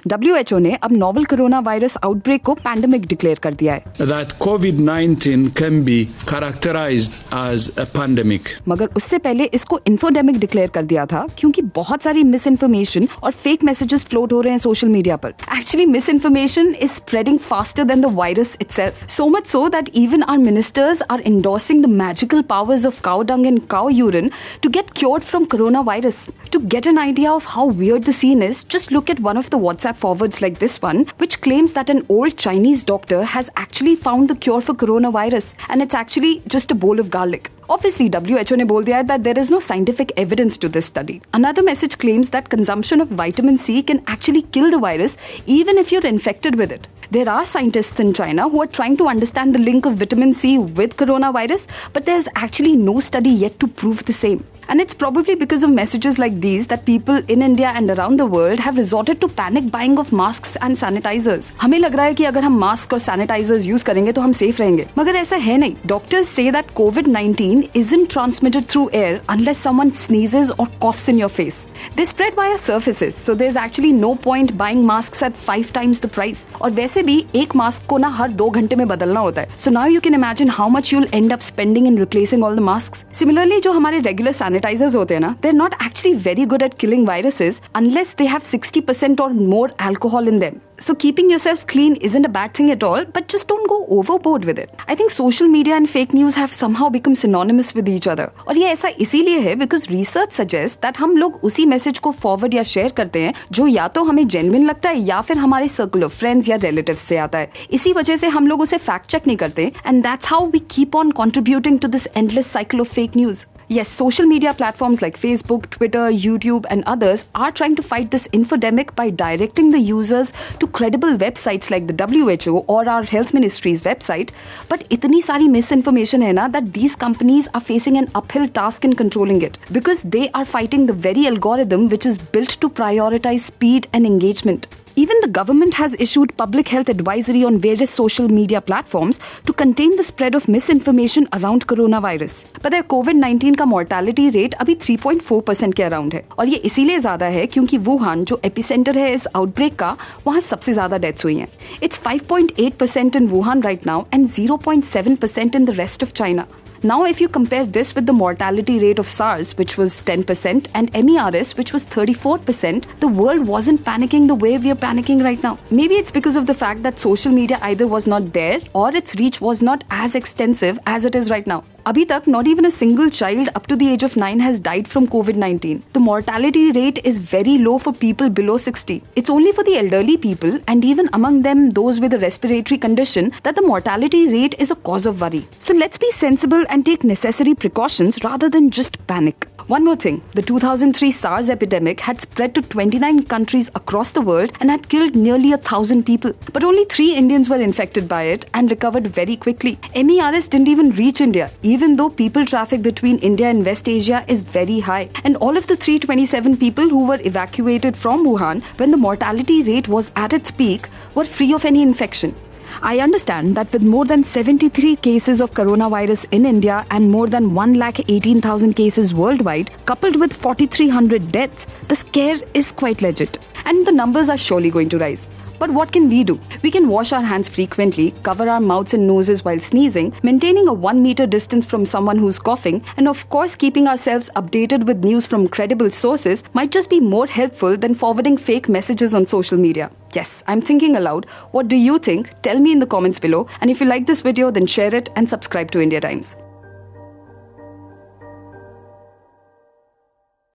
WHO ने अब novel corona virus outbreak को पैंडेमिक डिक्लेयर कर दिया है। That COVID-19 can be characterized as a pandemic. मगर उससे पहले इसको इन्फोडेमिक डिक्लेयर कर दिया था क्योंकि बहुत सारी मिस इन्फॉर्मेशन और फेक मैसेजेस फ्लोट हो रहे हैं सोशल मीडिया पर। Actually miss information is spreading faster than the virus itself, so much so that even our ministers are endorsing the magical powers of cow dung and cow urine to get cured from coronavirus. To get an idea of how weird the scene is, just look at one of the WhatsApp forwards like this one, which claims that an old Chinese doctor has actually found the cure for coronavirus, and it's actually just a bowl of garlic. Obviously, WHO ने बोल दिया है that there is no scientific evidence to this study. Another message claims that consumption of vitamin C can actually kill the virus even if you're infected with it. There are scientists in China who are trying to understand the link of vitamin C with coronavirus, but there's actually no study yet to prove the same. And it's probably because of messages like these that people in India and around the world have resorted to panic buying of masks and sanitizers. हमें लग रहा है कि अगर हम mask और sanitisers use करेंगे तो हम सेफ रहेंगे, मगर ऐसा है नहीं. Doctors say that COVID-19 isn't transmitted through air unless someone sneezes or coughs in your face. They spread via surfaces, so there's actually no point buying masks at 5 times the price. और वैसे भी एक mask को ना हर 2 घंटे में बदलना होता है. So now you can imagine how much you'll end up spending in replacing all the masks. Similarly, जो हमारे regular sanitizers होते हैं ना, they're not actually very good at killing viruses unless they have 60% or more alcohol in them. So keeping yourself clean isn't a bad thing at all, but just don't go overboard with it. I think social media and fake news have somehow become synonymous with each other. और ये ऐसा इसीलिए है because research suggests that हम लोग उसी message को forward या शेयर करते हैं जो या तो हमें जेन्युइन लगता है या फिर हमारे सर्कल ऑफ फ्रेंड्स या रिलेटिव्स से आता है. इसी वजह से हम लोग उसे फैक्ट चेक नहीं करते, and that's how we keep on contributing to this endless cycle of fake news. Yes, social media platforms like Facebook, Twitter, YouTube and others are trying to fight this infodemic by directing the users to credible websites like the WHO or our health ministry's website. But itni sari misinformation hai na that these companies are facing an uphill task in controlling it because they are fighting the very algorithm which is built to prioritize speed and engagement. Even the government has issued public health advisory on various social media platforms to contain the spread of misinformation around coronavirus. But their COVID-19 का mortality rate अभी 3.4% के around है और ये इसीलिए ज्यादा है क्योंकि वुहान जो एपिसेंटर है इस आउटब्रेक का, वहाँ सबसे ज्यादा डेथ्स हुई हैं. It's 5.8% in Wuhan right now and 0.7% in the rest of China. Now, if you compare this with the mortality rate of SARS, which was 10%, and MERS, which was 34%, the world wasn't panicking the way we are panicking right now. Maybe it's because of the fact that social media either was not there or its reach was not as extensive as it is right now. अभी तक not even a single child up to the age of 9 has died from COVID-19. The mortality rate is very low for people below 60. It's only for the elderly people and even among them those with a respiratory condition that the mortality rate is a cause of worry. So let's be sensible and take necessary precautions rather than just panic. One more thing, the 2003 SARS epidemic had spread to 29 countries across the world and had killed nearly 1,000 people. But only 3 Indians were infected by it and recovered very quickly. MERS didn't even reach India, even though people traffic between India and West Asia is very high. And all of the 327 people who were evacuated from Wuhan when the mortality rate was at its peak were free of any infection. I understand that with more than 73 cases of coronavirus in India and more than 118,000 cases worldwide, coupled with 4,300 deaths, the scare is quite legit. And the numbers are surely going to rise. But what can we do? We can wash our hands frequently, cover our mouths and noses while sneezing, maintaining a 1 meter distance from someone who's coughing, and of course keeping ourselves updated with news from credible sources might just be more helpful than forwarding fake messages on social media. Yes, I'm thinking aloud. What do you think? Tell me in the comments below. And if you like this video, then share it and subscribe to India Times.